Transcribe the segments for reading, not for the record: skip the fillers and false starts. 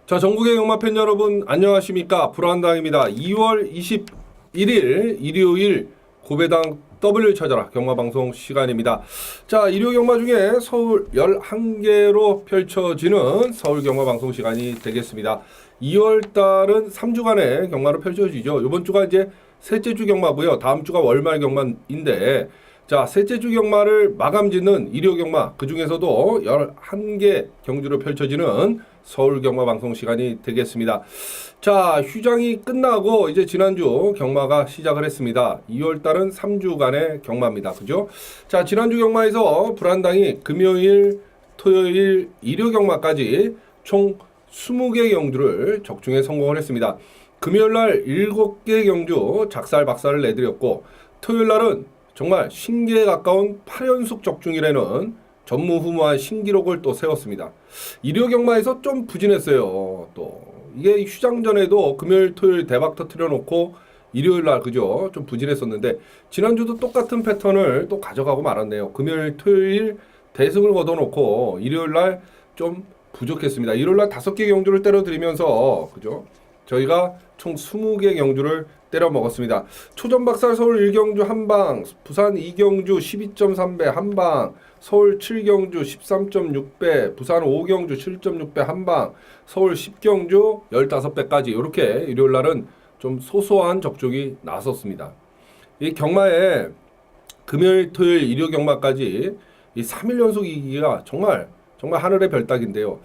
자, 전국의 경마팬 여러분 안녕하십니까? 불안당입니다. 2월 21일 일요일 고배당 W 찾아라 경마방송 시간입니다. 자, 일요 경마 중에 서울 11개로 펼쳐지는 서울 경마방송 시간이 되겠습니다. 2월달은 3주간의 경마로 펼쳐지죠. 이번 주가 이제 셋째 주 경마고요. 다음 주가 월말 경마인데, 자, 셋째 주 경마를 마감 짓는 일요 경마, 그 중에서도 11개 경주로 펼쳐지는 서울 경마 방송 시간이 되겠습니다. 자, 휴장이 끝나고 이제 지난주 경마가 시작을 했습니다. 2월 달은 3주간의 경마입니다. 그죠? 자, 지난주 경마에서 불안당이 금요일, 토요일, 일요 경마까지 총 20개 경주를 적중에 성공을 했습니다. 금요일 날 7개 경주 작살박살을 내드렸고, 토요일 날은 정말 신기에 가까운 8연속 적중이라는 전무후무한 신기록을 또 세웠습니다. 일요 경마에서 좀 부진했어요. 또 이게 휴장 전에도 금요일, 토요일 대박 터트려 놓고 일요일 날 그죠? 좀 부진했었는데 지난주도 똑같은 패턴을 또 가져가고 말았네요. 금요일, 토요일 대승을 거둬 놓고 일요일 날 좀 부족했습니다. 일요일 날 5개 경주를 때려드리면서 그죠? 저희가 총 20개 경주를 때려 먹었습니다. 초전박살 서울 1경주 한방, 부산 2경주 12.3배 한방, 서울 7경주 13.6배, 부산 5경주 7.6배 한방, 서울 10경주 15배까지 이렇게 일요일 날은 좀 소소한 적중이 나섰습니다. 이 경마에 금요일, 토요일, 일요 경마까지 이 3일 연속 이기기가 정말 하늘의 별따기인데요.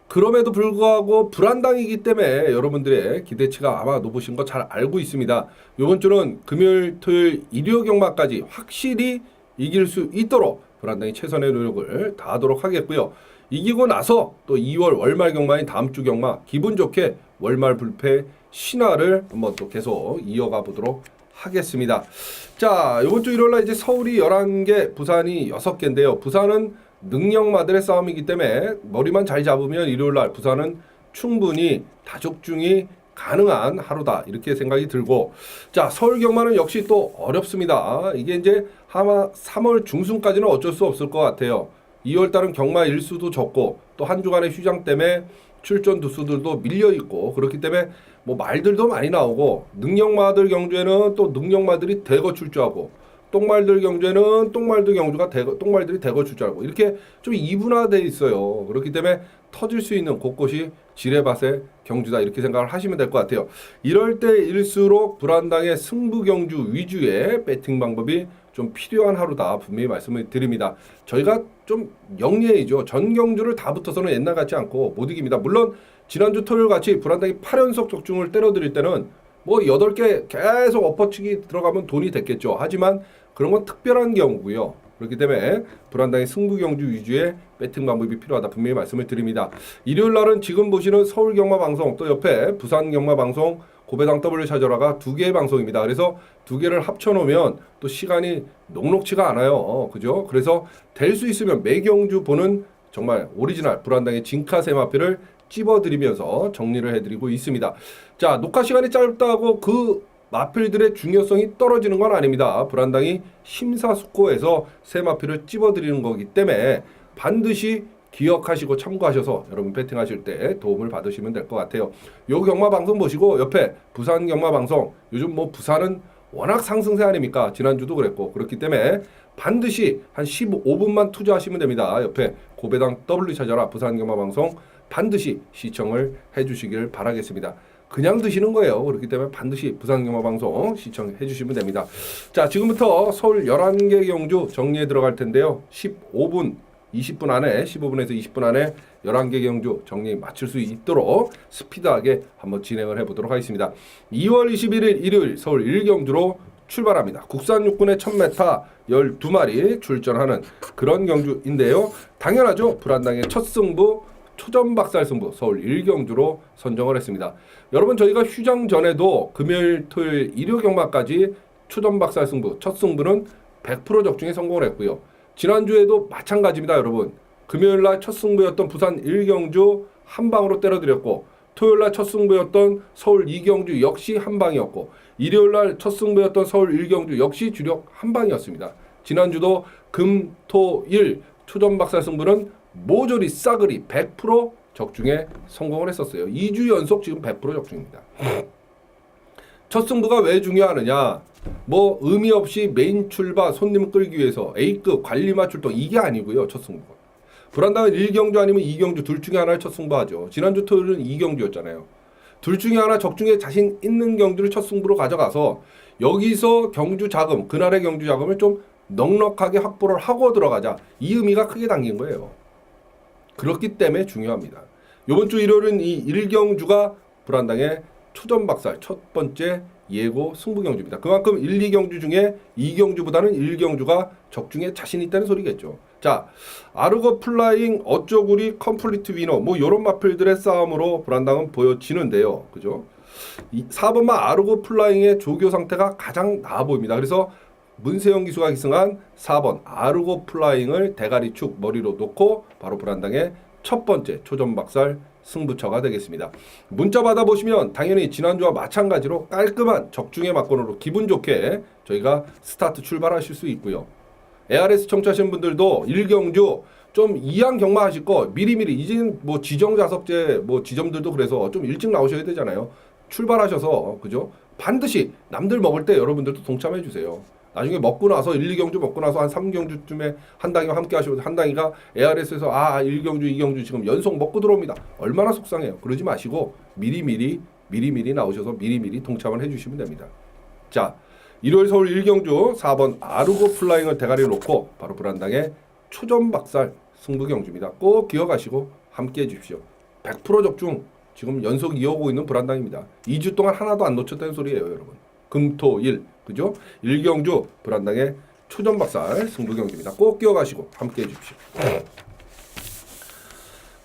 그럼에도 불구하고 불안당이기 때문에 여러분들의 기대치가 아마 높으신 거 잘 알고 있습니다. 이번 주는 금요일, 토요일, 일요 경마까지 확실히 이길 수 있도록 불안당이 최선의 노력을 다하도록 하겠고요. 이기고 나서 또 2월 월말 경마인 다음 주 경마 기분 좋게 월말 불패 신화를 한번 또 계속 이어가 보도록 하겠습니다. 자, 이번 주 일요일 날 이제 서울이 11개, 부산이 6개인데요. 부산은 능력마들의 싸움이기 때문에 머리만 잘 잡으면 일요일날 부산은 충분히 다적중이 가능한 하루다 이렇게 생각이 들고, 자, 서울 경마는 역시 또 어렵습니다. 이게 이제 아마 3월 중순까지는 어쩔 수 없을 것 같아요. 2월달은 경마 일수도 적고 또 한 주간의 휴장 때문에 출전 두수들도 밀려있고 그렇기 때문에 뭐 말들도 많이 나오고, 능력마들 경주에는 또 능력마들이 대거 출주하고, 똥말들 경주에는 똥말들이 대거 출주하고 이렇게 좀 이분화되어 있어요. 그렇기 때문에 터질 수 있는 곳곳이 지뢰밭의 경주다 이렇게 생각을 하시면 될 것 같아요. 이럴 때일수록 불안당의 승부 경주 위주의 배팅 방법이 좀 필요한 하루다 분명히 말씀을 드립니다. 저희가 좀 영리해이죠. 전 경주를 다 붙어서는 옛날 같지 않고 못 이깁니다. 물론 지난주 토요일 같이 불안당이 8연속 적중을 때려드릴 때는 뭐 8개 계속 엎어치기 들어가면 돈이 됐겠죠. 하지만 그런 건 특별한 경우고요. 그렇기 때문에 불안당의 승부 경주 위주의 배팅 방법이 필요하다 분명히 말씀을 드립니다. 일요일 날은 지금 보시는 서울 경마 방송, 또 옆에 부산 경마 방송, 고배당 W 찾아라가 2개의 방송입니다. 그래서 2개를 합쳐놓으면 또 시간이 녹록치가 않아요. 그죠? 그래서 될 수 있으면 매경주 보는 정말 오리지널 불안당의 진카세 마피를 찝어드리면서 정리를 해드리고 있습니다. 자, 녹화 시간이 짧다고 그 마필들의 중요성이 떨어지는 건 아닙니다. 불안당이 심사숙고해서 새 마필을 찝어드리는 거기 때문에 반드시 기억하시고 참고하셔서 여러분 배팅하실 때 도움을 받으시면 될 것 같아요. 요 경마 방송 보시고 옆에 부산 경마 방송, 요즘 뭐 부산은 워낙 상승세 아닙니까? 지난주도 그랬고. 그렇기 때문에 반드시 한 15분만 투자하시면 됩니다. 옆에 고배당 W 찾아라 부산 경마 방송 반드시 시청을 해주시길 바라겠습니다. 그냥 드시는 거예요. 그렇기 때문에 반드시 부산 경마 방송 시청해 주시면 됩니다. 자, 지금부터 서울 11개 경주 정리해 들어갈 텐데요. 15분, 20분 안에 15분에서 20분 안에 11개 경주 정리 마칠 수 있도록 스피드하게 한번 진행을 해보도록 하겠습니다. 2월 21일 일요일 서울 1경주로 출발합니다. 국산 육군의 1000m 12마리 출전하는 그런 경주인데요. 당연하죠. 불안당의 첫 승부 초전박살 승부 서울 1경주로 선정을 했습니다. 여러분, 저희가 휴장 전에도 금요일, 토요일, 일요 경마까지 초전박살 승부 첫 승부는 100% 적중에 성공을 했고요. 지난주에도 마찬가지입니다. 여러분, 금요일날 첫 승부였던 부산 1경주 한 방으로 때려드렸고, 토요일날 첫 승부였던 서울 2경주 역시 한 방이었고, 일요일날 첫 승부였던 서울 1경주 역시 주력 한 방이었습니다. 지난주도 금, 토, 일 초전박살 승부는 모조리 싸그리 100% 적중에 성공을 했었어요. 2주 연속 지금 100% 적중입니다. 첫 승부가 왜 중요하느냐? 뭐 의미 없이 메인 출바 손님 끌기 위해서 A급 관리마 출동 이게 아니고요. 첫 승부가. 불안당은 1경주 아니면 2경주 둘 중에 하나를 첫 승부하죠. 지난주 토요일은 2경주였잖아요. 둘 중에 하나 적중에 자신 있는 경주를 첫 승부로 가져가서 여기서 경주 자금, 그날의 경주 자금을 좀 넉넉하게 확보를 하고 들어가자. 이 의미가 크게 담긴 거예요. 그렇기 때문에 중요합니다. 이번 주 일요일은 이 1경주가 불안당의 초전박살 첫 번째 예고 승부경주입니다. 그만큼 1, 2경주 중에 2경주보다는 1경주가 적중에 자신 있다는 소리겠죠. 자, 아르고 플라잉 어쩌구리 컴플리트 위너 뭐 이런 마필들의 싸움으로 불안당은 보여지는데요. 그죠? 4번마 아르고 플라잉의 조교 상태가 가장 나아 보입니다. 그래서 문세영 기수가 기승한 4번 아르고 플라잉을 대가리축 머리로 놓고 바로 불안당의 첫 번째 초전박살 승부처가 되겠습니다. 문자 받아보시면 당연히 지난주와 마찬가지로 깔끔한 적중의 막건으로 기분 좋게 저희가 스타트 출발하실 수 있고요. ARS 청취하시는 분들도 1경주 좀 이양 경마하실 거 미리미리 이제는 뭐 지정자석제 뭐 지점들도 그래서 좀 일찍 나오셔야 되잖아요. 출발하셔서 그죠? 반드시 남들 먹을 때 여러분들도 동참해 주세요. 나중에 먹고 나서 1, 2경주 먹고 나서 한 3경주쯤에 한 당이와 함께 하시고 한 당이가 ARS에서 1경주, 2경주 지금 연속 먹고 들어옵니다. 얼마나 속상해요. 그러지 마시고 미리미리 나오셔서 미리미리 동참을 해주시면 됩니다. 자, 일요일 서울 1경주 4번 아르고 플라잉을 대가리에 놓고 바로 불안당의 초전박살 승부경주입니다. 꼭 기억하시고 함께 해주십시오. 100% 적중 지금 연속 이어오고 있는 불안당입니다. 2주 동안 하나도 안 놓쳤다는 소리예요, 여러분. 금토일 그죠? 1경주 불안당의 초전박살 승부경주입니다. 꼭 기억하시고 함께 해주십시오.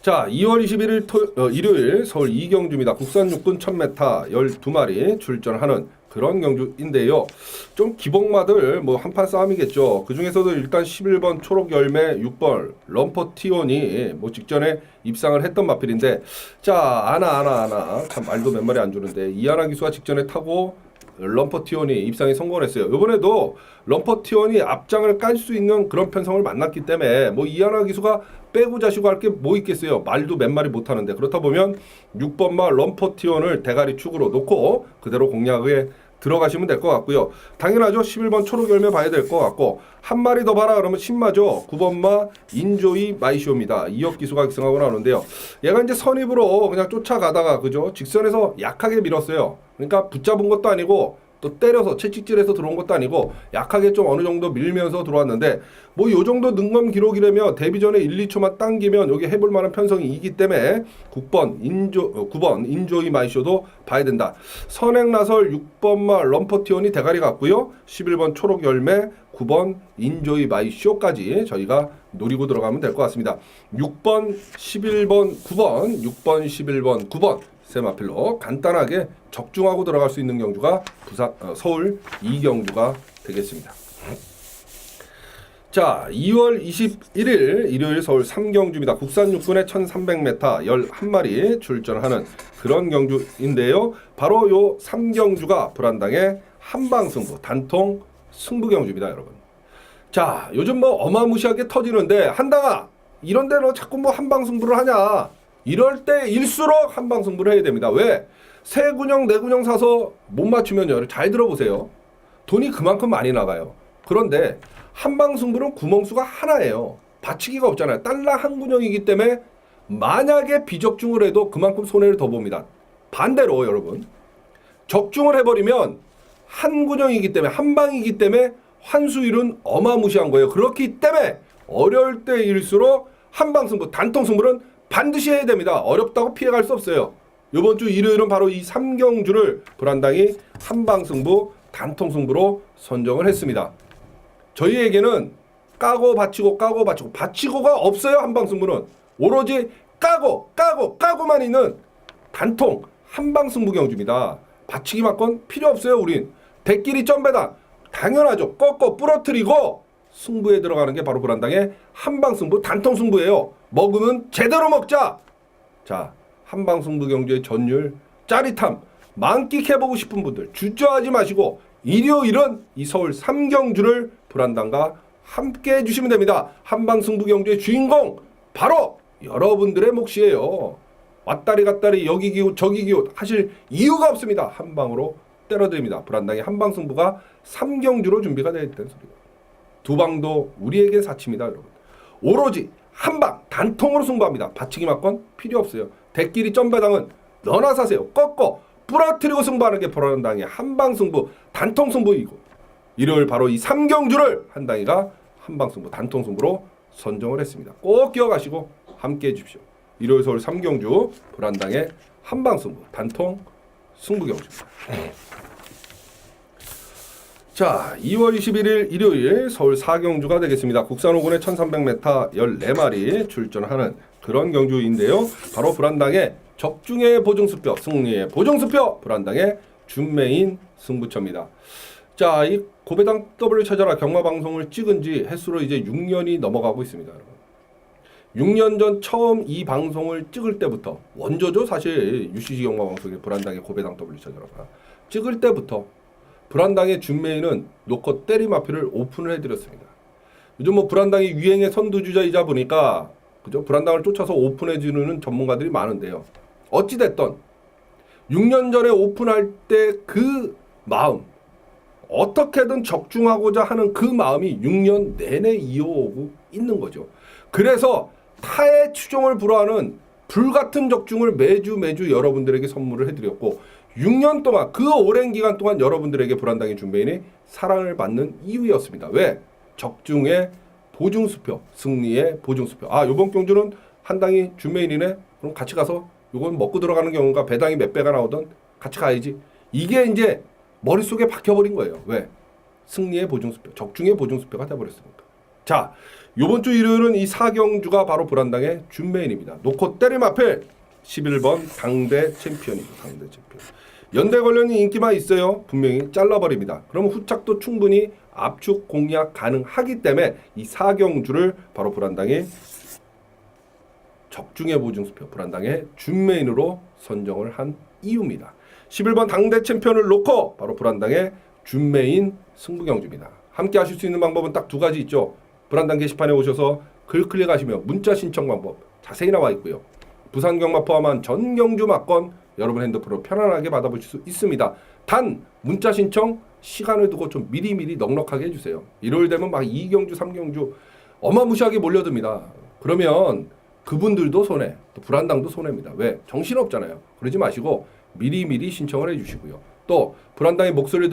자, 2월 21일 일요일 서울 2경주입니다. 국산 육군 1000m 12마리 출전하는 그런 경주인데요. 좀 기복마들 뭐 한판 싸움이겠죠. 그 중에서도 일단 11번 초록 열매 6번 럼퍼 티온이 뭐 직전에 입상을 했던 마필인데 자, 아나 참 말도 몇 마리 안 주는데 이하나 기수가 직전에 타고 럼퍼 티온이 입상에 성공을 했어요. 이번에도 럼퍼 티온이 앞장을 깔 수 있는 그런 편성을 만났기 때문에 뭐 이하나 기수가 빼고 자시고 할 게 뭐 있겠어요. 말도 몇 마리 못 하는데 그렇다 보면 6번마 럼퍼 티온을 대가리 축으로 놓고 그대로 공략에 들어가시면 될 것 같고요. 당연하죠. 11번 초록 열매 봐야 될 것 같고 한 마리 더 봐라 그러면 신마죠. 9번마 인조이 마이쇼입니다. 2억 기수가 기승하고 나오는데요. 얘가 이제 선입으로 그냥 쫓아가다가 그죠? 직선에서 약하게 밀었어요. 그러니까 붙잡은 것도 아니고 또 때려서 채찍질해서 들어온 것도 아니고 약하게 좀 어느 정도 밀면서 들어왔는데 뭐 요 정도 능검 기록이라면 데뷔 전에 1, 2초만 당기면 여기 해볼 만한 편성이 있기 때문에 9번 인조이 마이쇼도 봐야 된다. 선행나설 6번마 럼퍼티온이 대가리 같고요. 11번 초록 열매 9번 인조이 마이쇼까지 저희가 노리고 들어가면 될 것 같습니다. 6번 11번 9번 6번 11번 9번 세 마필로 간단하게 적중하고 들어갈 수 있는 경주가 서울 2경주가 되겠습니다. 자, 2월 21일 일요일 서울 3경주입니다. 국산 육군의 1300m 11마리 출전하는 그런 경주인데요. 바로 요 3경주가 불안당의 한방승부 단통 승부경주입니다, 여러분. 자, 요즘 뭐 어마무시하게 터지는데 한당아 이런 데 너 자꾸 뭐 한방승부를 하냐? 이럴 때일수록 한방승부를 해야 됩니다. 왜? 세 군형, 네 군형 사서 못 맞추면요. 잘 들어보세요. 돈이 그만큼 많이 나가요. 그런데 한방승부는 구멍수가 하나예요. 받치기가 없잖아요. 달러 한 군형이기 때문에 만약에 비적중을 해도 그만큼 손해를 더 봅니다. 반대로 여러분. 적중을 해버리면 한 군형이기 때문에 한 방이기 때문에 환수율은 어마무시한 거예요. 그렇기 때문에 어려울 때일수록 한방승부, 단통승부는 반드시 해야 됩니다. 어렵다고 피해갈 수 없어요. 이번 주 일요일은 바로 이 3경주를 불안당이 한방승부, 단통승부로 선정을 했습니다. 저희에게는 까고 받치고가 없어요. 한방승부는 오로지 까고만 있는 단통 한방승부 경주입니다. 받치기 맞건 필요 없어요. 우린 대끼리 점배다 당연하죠. 꺾어 부러뜨리고 승부에 들어가는 게 바로 불안당의 한방승부 단통승부예요. 먹으면 제대로 먹자. 자, 한방승부 경주의 전율 짜릿함 만끽해보고 싶은 분들 주저하지 마시고 일요일은 이 서울 3경주를 불안당과 함께 해주시면 됩니다. 한방승부 경주의 주인공 바로 여러분들의 몫이에요. 왔다리 갔다리 여기 기웃 저기 기웃 하실 이유가 없습니다. 한 방으로 때려드립니다. 불안당의 한방 승부가 3경주로 준비가 되어 있다는 소리예요. 두 방도 우리에겐 사치입니다, 여러분. 오로지 한방 단통으로 승부합니다. 받치기 맞건 필요 없어요. 대끼리 점배당은 너나 사세요. 꺾어 부러뜨리고 승부하는 게 불안당의 한방 승부 단통 승부이고, 일요일 바로 이 3경주를 한당이가 한방 승부 단통 승부로 선정을 했습니다. 꼭 기억하시고 함께 해주십시오. 일요일 서울 3경주 불안당의 한방 승부 단통 승부 경주입니다. 자, 2월 21일 일요일 서울 4경주가 되겠습니다. 국산 5군의 1300m 14마리 출전하는 그런 경주인데요. 바로 불안당의 적중의 보증수표, 승리의 보증수표, 불안당의 준메인 승부처입니다. 자, 이 고배당 W 찾아라 경마방송을 찍은 지 횟수로 이제 6년이 넘어가고 있습니다, 여러분. 6년 전 처음 이 방송을 찍을 때부터, 원조죠, 사실 UCG 경마방송의 불안당의 고배당 W 찾아라가 찍을 때부터 불안당의 준메인은 놓고 때리마피를 오픈을 해드렸습니다. 요즘 뭐 불안당이 유행의 선두주자이자 보니까 그죠? 불안당을 쫓아서 오픈해주는 전문가들이 많은데요. 어찌됐던 6년 전에 오픈할 때 그 마음, 어떻게든 적중하고자 하는 그 마음이 6년 내내 이어오고 있는 거죠. 그래서 타의 추종을 불허하는 불같은 적중을 매주 여러분들에게 선물을 해드렸고, 6년 동안 그 오랜 기간 동안 여러분들에게 불안당의 준메인이 사랑을 받는 이유였습니다. 왜? 적중의 보증수표, 승리의 보증수표. 아, 요번 경주는 한당이 준메인이네? 그럼 같이 가서 요건 먹고 들어가는 경우가 배당이 몇 배가 나오던 같이 가야지. 이게 이제 머릿속에 박혀버린 거예요. 왜? 승리의 보증수표, 적중의 보증수표가 돼버렸으니까. 자, 요번 주 일요일은 이 4경주가 바로 불안당의 준메인입니다. 놓고 때리마필 11번 당대 챔피언입니다. 당대 챔피언. 연대 관련이 인기만 있어요. 분명히 잘라버립니다. 그러면 후착도 충분히 압축 공략 가능하기 때문에 이 4경주를 바로 불안당의 적중의 보증수표, 불안당의 준메인으로 선정을 한 이유입니다. 11번 당대 챔피언을 놓고 바로 불안당의 준메인 승부경주입니다. 함께 하실 수 있는 방법은 딱 두 가지 있죠. 불안당 게시판에 오셔서 글 클릭하시면 문자 신청 방법 자세히 나와 있고요. 부산 경마 포함한 전 경주 막건 여러분 핸드폰으로 편안하게 받아보실 수 있습니다. 단 문자 신청 시간을 두고 좀 미리미리 넉넉하게 해주세요. 일요일 되면 막 2경주, 3경주 어마무시하게 몰려듭니다. 그러면 그분들도 손해, 또 불안당도 손해입니다. 왜? 정신없잖아요. 그러지 마시고 미리미리 신청을 해주시고요. 또 불안당의 목소리를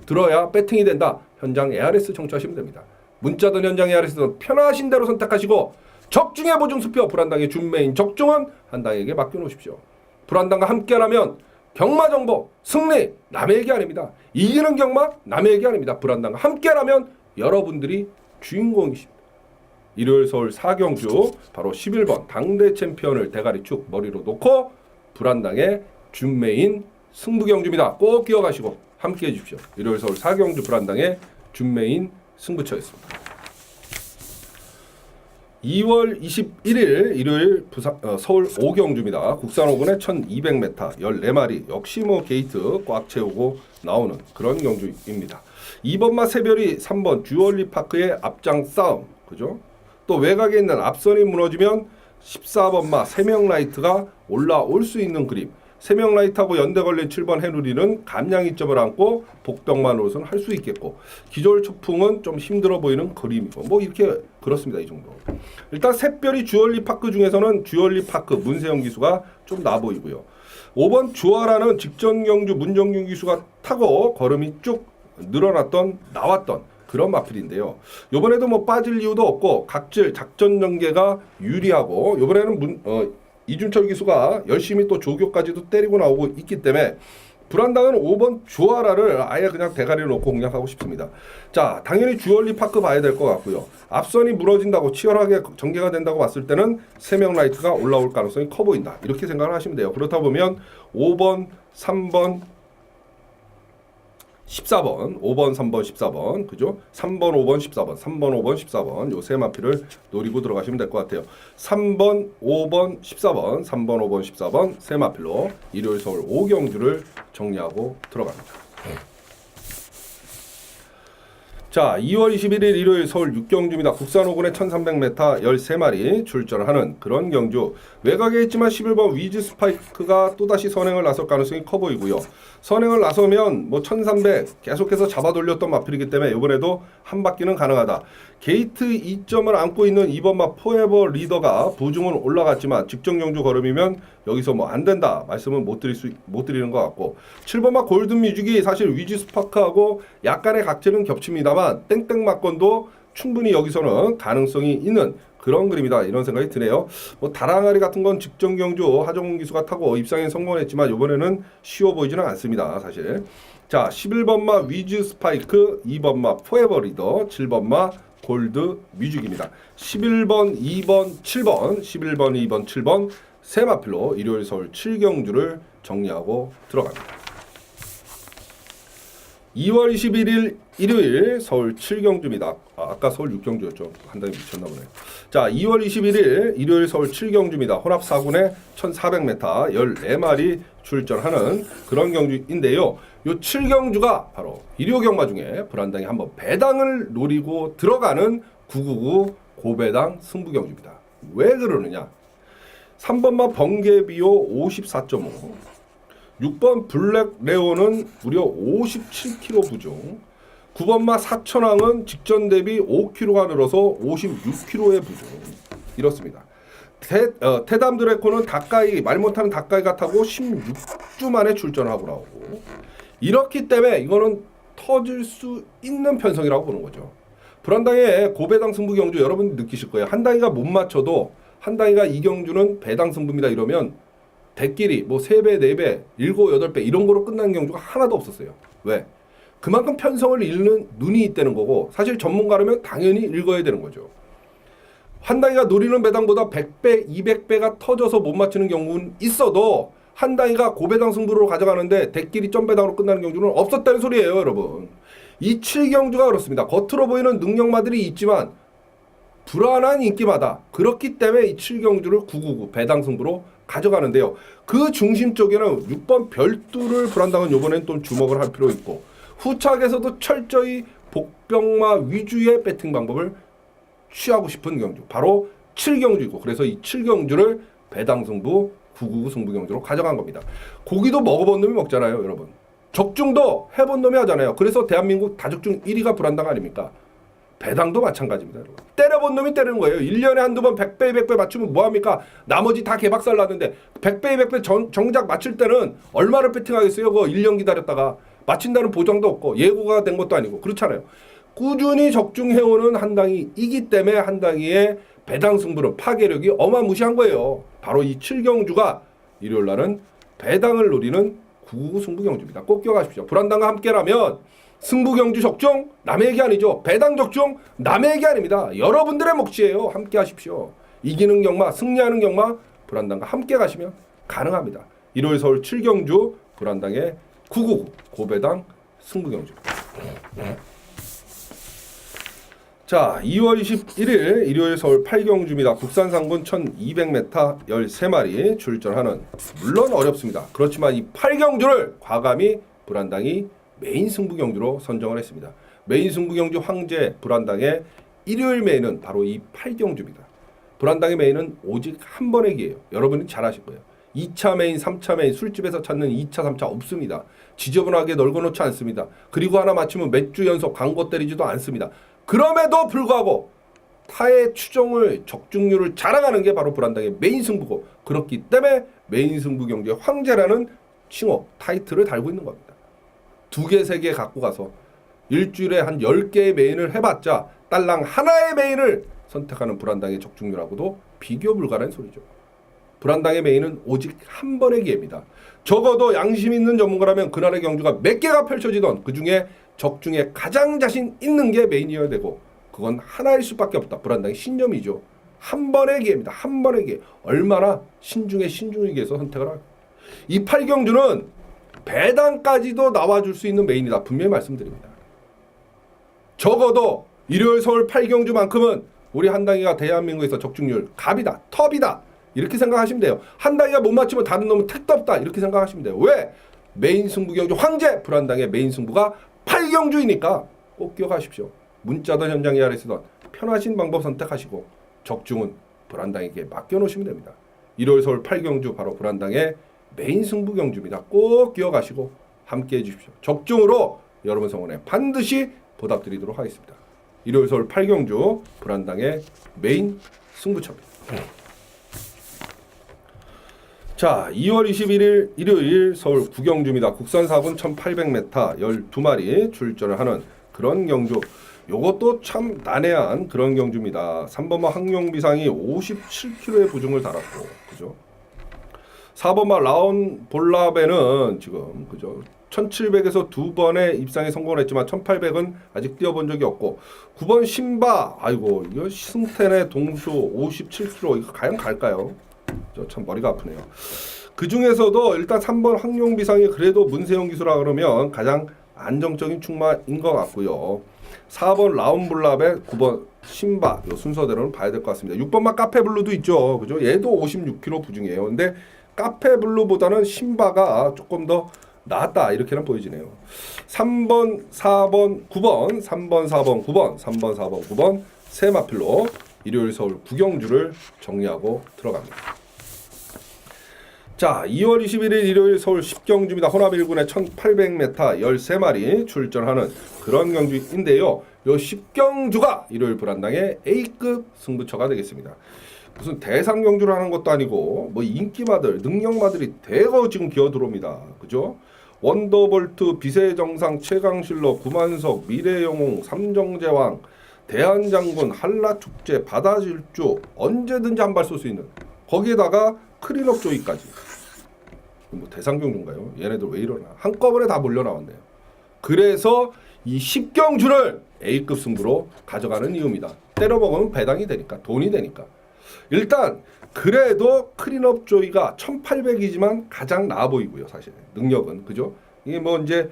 들어야 배팅이 된다. 현장 ARS 청취하시면 됩니다. 문자든 현장 ARS든 편하신 대로 선택하시고 적중의 보증수표, 불안당의 준메인 적중은 한당에게 맡겨놓으십시오. 불안당과 함께라면 경마정보 승리 남의 얘기 아닙니다. 이기는 경마 남의 얘기 아닙니다. 불안당과 함께라면 여러분들이 주인공이십니다. 일요일 서울 4경주 바로 11번 당대 챔피언을 대가리축 머리로 놓고 불안당의 준메인 승부경주입니다. 꼭 기억하시고 함께해 주십시오. 일요일 서울 4경주 불안당의 준메인 승부처였습니다. 2월 21일 일요일 서울 5경주입니다. 국산 5군의 1200m 14마리 역시 뭐 게이트 꽉 채우고 나오는 그런 경주입니다. 2번마 새별이 3번 듀얼리 파크의 앞장 싸움, 그죠? 또 외곽에 있는 앞선이 무너지면 14번마 세명라이트가 올라올 수 있는 그림. 세명라이트하고 연대 걸린 7번 해누리는 감량 이점을 안고 복병만 노릇은 할 수 있겠고, 기졸 초풍은 좀 힘들어 보이는 그림이고, 뭐 이렇게 그렇습니다. 이 정도. 일단 샛별이 듀얼리 파크 중에서는 듀얼리 파크 문세영 기수가 좀 나 보이고요. 5번 주아라는 직전 경주 문정균 기수가 타고 걸음이 쭉 나왔던 그런 마필인데요. 이번에도 뭐 빠질 이유도 없고 각질 작전 전개가 유리하고, 이번에는 이준철 기수가 열심히 또 조교까지도 때리고 나오고 있기 때문에 불안당은 5번 주아라를 아예 그냥 대가리를 놓고 공략하고 싶습니다. 자, 당연히 듀얼리 파크 봐야 될 것 같고요. 앞선이 무너진다고 치열하게 전개가 된다고 봤을 때는 세명라이트가 올라올 가능성이 커 보인다. 이렇게 생각을 하시면 돼요. 그렇다 보면 5번, 3번, 14번, 5번, 3번, 14번, 그죠? 3번, 5번, 14번, 3번, 5번, 14번 요 세 마피를 노리고 들어가시면 될 것 같아요. 3번, 5번, 14번, 3번, 5번, 14번 세 마필로 일요일 서울 5경주를 정리하고 들어갑니다. 자, 2월 21일 일요일 서울 6경주입니다. 국산 5군에 1300m 13마리 출전하는 그런 경주. 외곽에 있지만 11번 위즈 스파이크가 또다시 선행을 나설 가능성이 커 보이고요. 선행을 나서면 뭐 1300 계속해서 잡아 돌렸던 마필이기 때문에 이번에도 한 바퀴는 가능하다. 게이트 2점을 안고 있는 2번마 포에버 리더가 부중은 올라갔지만 직전 경주 걸음이면 여기서 뭐 안 된다 말씀은 못 드리는 것 같고, 7번마 골든 뮤직이 사실 위즈 스파크하고 약간의 각질은 겹칩니다만 땡땡 막건도 충분히 여기서는 가능성이 있는 그런 그림이다, 이런 생각이 드네요. 뭐 다랑아리 같은 건 직전 경주 하정훈 기수가 타고 입상에 성공했지만 이번에는 쉬워 보이지는 않습니다, 사실. 자, 11번마 위즈 스파이크, 2번마 포에버 리더, 7번마 골드 뮤직입니다. 11번, 2번, 7번, 11번, 2번, 7번 세 마필로 일요일 서울 7경주를 정리하고 들어갑니다. 2월 21일 일요일 서울 7경주입니다. 아까 서울 6경주였죠. 한 달이 미쳤나 보네요. 자, 2월 21일 일요일 서울 7경주입니다. 혼합 4군에 1400m 14마리 출전하는 그런 경주인데요. 요 7경주가 바로 일요 경마 중에 불안당이 한번 배당을 노리고 들어가는 999 고배당 승부경주입니다. 왜 그러느냐? 3번마 번개비오 54.5, 6번 블랙 레오는 무려 57kg 부중, 9번마 사천왕은 직전 대비 5kg가 늘어서 56kg의 부중, 이렇습니다. 테담 드래코는 닭가이, 말 못하는 닭가이가 타고 16주 만에 출전하고 나오고, 이렇기 때문에 이거는 터질 수 있는 편성이라고 보는 거죠. 불안당의 고배당 승부 경주 여러분들 느끼실 거예요. 한 당이가 못 맞춰도 한 당이가 이 경주는 배당 승부입니다 이러면 대끼리 뭐 3배, 4배, 7, 8배 이런 거로 끝나는 경주가 하나도 없었어요. 왜? 그만큼 편성을 읽는 눈이 있다는 거고, 사실 전문가라면 당연히 읽어야 되는 거죠. 한 당이가 노리는 배당보다 100배, 200배가 터져서 못 맞추는 경우는 있어도 한 당이가 고배당 승부로 가져가는데 대끼리 점배당으로 끝나는 경주는 없었다는 소리예요, 여러분. 이 7경주가 그렇습니다. 겉으로 보이는 능력마들이 있지만 불안한 인기마다, 그렇기 때문에 이 7경주를 999 배당 승부로 가져가는데요. 그 중심 쪽에는 6번 별두를 불안당은 이번엔 좀 주목을 할 필요 있고, 후착에서도 철저히 복병마 위주의 배팅 방법을 취하고 싶은 경주, 바로 7경주이고, 그래서 이 7경주를 배당 승부 999 승부 경주로 가져간 겁니다. 고기도 먹어본 놈이 먹잖아요, 여러분. 적중도 해본 놈이 하잖아요. 그래서 대한민국 다적중 1위가 불안당 아닙니까? 배당도 마찬가지입니다, 여러분. 때려본 놈이 때리는 거예요. 1년에 한두 번 100배, 200배 맞추면 뭐합니까? 나머지 다 개박살 나는데 100배, 200배 정작 맞출 때는 얼마를 배팅하겠어요? 그거 1년 기다렸다가 맞힌다는 보장도 없고 예고가 된 것도 아니고 그렇잖아요. 꾸준히 적중해오는 한당이 이기 때문에 한당이의 배당 승부는 파괴력이 어마무시한 거예요. 바로 이 7경주가 일요일 날은 배당을 노리는 999 승부경주입니다. 꼭 기억하십시오. 불안당과 함께라면 승부경주 적중 남의 얘기 아니죠. 배당 적중 남의 얘기 아닙니다. 여러분들의 몫이에요. 함께 하십시오. 이기는 경마, 승리하는 경마 불안당과 함께 가시면 가능합니다. 일요일 서울 7경주 불안당의 999 고배당 승부경주입니다. 자, 2월 21일 일요일 서울 8경주입니다. 국산 상군 1200m 13마리 출전하는, 물론 어렵습니다. 그렇지만 이 8경주를 과감히 불안당이 메인 승부경주로 선정을 했습니다. 메인 승부경주 황제 불안당의 일요일 메인은 바로 이 8경주입니다. 불안당의 메인은 오직 한 번의 기회예요. 여러분이 잘 아실 거예요. 2차 메인, 3차 메인, 술집에서 찾는 2차, 3차 없습니다. 지저분하게 널궈놓지 않습니다. 그리고 하나 맞추면 몇 주 연속 광고 때리지도 않습니다. 그럼에도 불구하고 타의 추정을, 적중률을 자랑하는 게 바로 불안당의 메인 승부고, 그렇기 때문에 메인 승부 경주의 황제라는 칭호, 타이틀을 달고 있는 겁니다. 2개, 3개 갖고 가서 일주일에 한 10개의 메인을 해봤자 딸랑 하나의 메인을 선택하는 불안당의 적중률하고도 비교 불가라는 소리죠. 불안당의 메인은 오직 한 번의 기회입니다. 적어도 양심 있는 전문가라면 그날의 경주가 몇 개가 펼쳐지던 그 중에 적중에 가장 자신 있는 게 메인이어야 되고, 그건 하나일 수밖에 없다. 불안당의 신념이죠. 한 번의 기회입니다. 한 번의 기회. 얼마나 신중에 신중하게 해서 선택을 할까. 이 8경주는 배당까지도 나와줄 수 있는 메인이다. 분명히 말씀드립니다. 적어도 일요일 서울 8경주만큼은 우리 한당이가 대한민국에서 적중률 갑이다. 톱이다. 이렇게 생각하시면 돼요. 한당이가 못 맞추면 다른 놈은 택도 없다. 이렇게 생각하시면 돼요. 왜? 메인 승부 경주 황제 불안당의 메인 승부가 8경주이니까 꼭 기억하십시오. 문자든 현장 ARS든 편하신 방법 선택하시고 적중은 불안당에게 맡겨놓으시면 됩니다. 일요일 서울 8경주 바로 불안당의 메인 승부 경주입니다. 꼭 기억하시고 함께해 주십시오. 적중으로 여러분 성원에 반드시 보답드리도록 하겠습니다. 일요일 서울 8경주 불안당의 메인 승부처입니다. 자, 2월 21일 일요일 서울 9경주입니다. 국산 4군 1800m 12마리 출전을 하는 그런 경주. 요것도 참 난해한 그런 경주입니다. 3번마 항용비상이 57kg의 부중을 달았고, 그죠? 4번마 라온 볼라베는 지금, 그죠? 1700에서 두 번의 입상에 성공을 했지만 1800은 아직 뛰어본 적이 없고, 9번 신바, 아이고, 이거 승텐의 동수 57kg, 이거 과연 갈까요? 참 머리가 아프네요. 그 중에서도 일단 3번 항용비상이 그래도 문세영 기수라 그러면 가장 안정적인 충마인 것 같고요. 4번 라운블랍에 9번 신바 요 순서대로는 봐야 될 것 같습니다. 6번만 카페블루도 있죠. 그죠? 얘도 56kg 부중이에요. 근데 카페블루보다는 신바가 조금 더 낫다 이렇게는 보여지네요. 3번, 4번, 9번, 3번, 4번, 9번, 3번, 4번, 9번 세 마필로 일요일 서울 9경주를 정리하고 들어갑니다. 자, 2월 21일 일요일 서울 10경주입니다. 호남 1군에 1800m 13마리 출전하는 그런 경주인데요. 요 10경주가 일요일 불안당의 A급 승부처가 되겠습니다. 무슨 대상 경주를 하는 것도 아니고 뭐 인기마들, 능력마들이 대거 지금 기어 들어옵니다. 그죠? 원더볼트, 비세정상, 최강실러, 구만석, 미래영웅, 삼정제왕, 대한장군, 한라축제, 바다질주 언제든지 한 발 쏠 수 있는 거기에다가 크린업 조이까지 뭐 대상경주인가요? 얘네들 왜 이러나 한꺼번에 다 몰려 나왔네요. 그래서 이 10경주를 A급 승부로 가져가는 이유입니다. 때려먹으면 배당이 되니까 돈이 되니까. 일단 그래도 크린업 조이가 1800이지만 가장 나아 보이고요. 사실 능력은 그죠? 이게 뭐 이제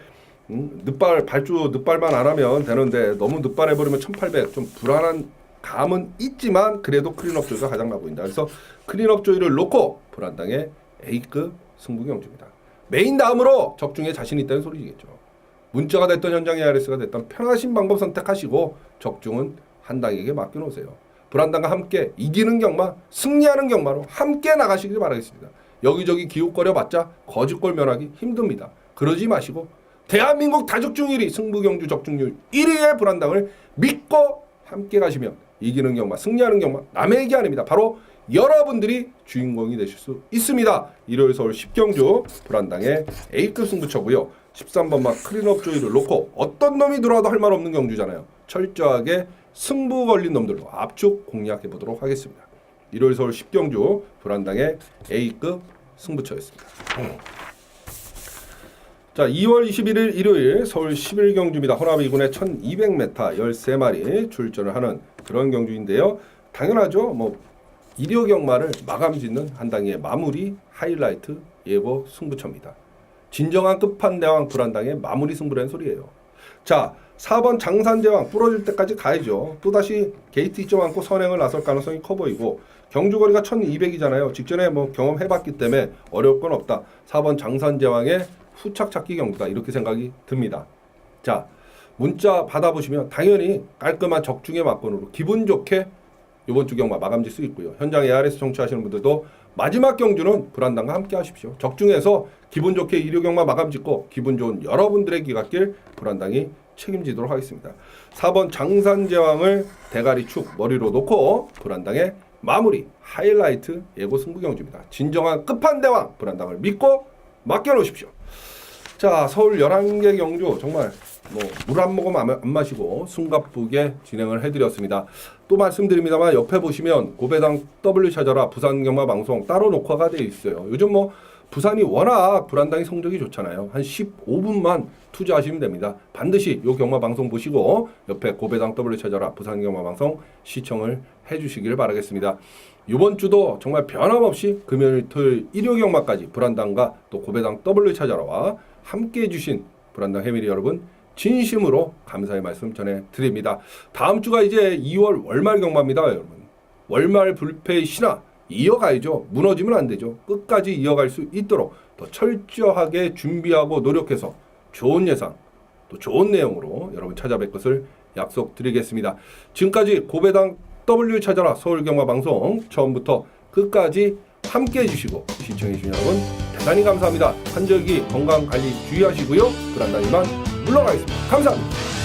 발주 늦발만 안 하면 되는데 너무 늦발해버리면 1800 좀 불안한 감은 있지만 그래도 크린업 조이가 가장 나아 보인다. 그래서 크린업 조이를 놓고 불안당의 A급 승부 경주입니다. 메인 다음으로 적중에 자신 있다는 소리겠죠. 문자가 됐던 현장 ARS가 됐던 편하신 방법 선택하시고 적중은 한당에게 맡겨놓으세요. 불안당과 함께 이기는 경마, 승리하는 경마로 함께 나가시길 바라겠습니다. 여기저기 기웃거려봤자 거짓골 면하기 힘듭니다. 그러지 마시고 대한민국 다적중 1위 승부경주 적중률 1위의 불안당을 믿고 함께 가시면 이기는 경마, 승리하는 경마 남의 얘기 아닙니다. 바로 여러분들이 주인공이 되실 수 있습니다. 일요일 서울 10경주 불안당의 A급 승부처고요. 13번마 크린업 조이를 놓고 어떤 놈이 들어와도 할 말 없는 경주잖아요. 철저하게 승부 걸린 놈들로 압축 공략해 보도록 하겠습니다. 일요일 서울 10경주 불안당의 A급 승부처였습니다. 자, 2월 21일 일요일 서울 11경주입니다. 호남 2군에 1200m 13마리 출전을 하는 그런 경주인데요. 당연하죠. 뭐 일요 경마를 마감 짓는 한당의 마무리 하이라이트 예고 승부처입니다. 진정한 끝판대왕 불안당의 마무리 승부라는 소리예요. 자, 4번 장산제왕 부러질 때까지 가야죠. 또다시 게이트 이점 않고 선행을 나설 가능성이 커 보이고 경주거리가 1200이잖아요. 직전에 뭐 경험해봤기 때문에 어려울 건 없다. 4번 장산제왕의 후착 찾기 경주다. 이렇게 생각이 듭니다. 자, 문자 받아보시면 당연히 깔끔한 적중의 막번으로 기분 좋게 이번 주 경마 마감질 수 있고요. 현장 ARS 청취하시는 분들도 마지막 경주는 불안당과 함께 하십시오. 적중해서 기분 좋게 일요 경마 마감 짓고 기분 좋은 여러분들의 기갓길 불안당이 책임지도록 하겠습니다. 4번 장산제왕을 대가리 축 머리로 놓고 불안당의 마무리 하이라이트 예고 승부 경주입니다. 진정한 끝판대왕 불안당을 믿고 맡겨놓으십시오. 자, 서울 11개 경주 정말 뭐 물 한 모금 안 마시고 숨가쁘게 진행을 해드렸습니다. 또 말씀드립니다만 옆에 보시면 고배당 W 찾아라 부산 경마 방송 따로 녹화가 되어 있어요. 요즘 뭐 부산이 워낙 불안당이 성적이 좋잖아요. 한 15분만 투자하시면 됩니다. 반드시 요 경마 방송 보시고 옆에 고배당 W 찾아라 부산 경마 방송 시청을 해주시길 바라겠습니다. 이번 주도 정말 변함없이 금요일, 토요일, 일요 경마까지 불안당과 또 고배당 W 찾아라와 함께 해주신 불안당 해밀이 여러분 진심으로 감사의 말씀 전해드립니다. 다음 주가 이제 2월 월말 경마입니다. 여러분 월말 불패의 신화 이어가야죠. 무너지면 안 되죠. 끝까지 이어갈 수 있도록 더 철저하게 준비하고 노력해서 좋은 예상 또 좋은 내용으로 여러분 찾아뵐 것을 약속드리겠습니다. 지금까지 고배당 W 찾아라 서울경마방송 처음부터 끝까지 함께 해주시고 시청해주신 여러분 대단히 감사합니다. 한절기 건강관리 주의하시고요. 불안당이만 물러가겠습니다. 감사합니다.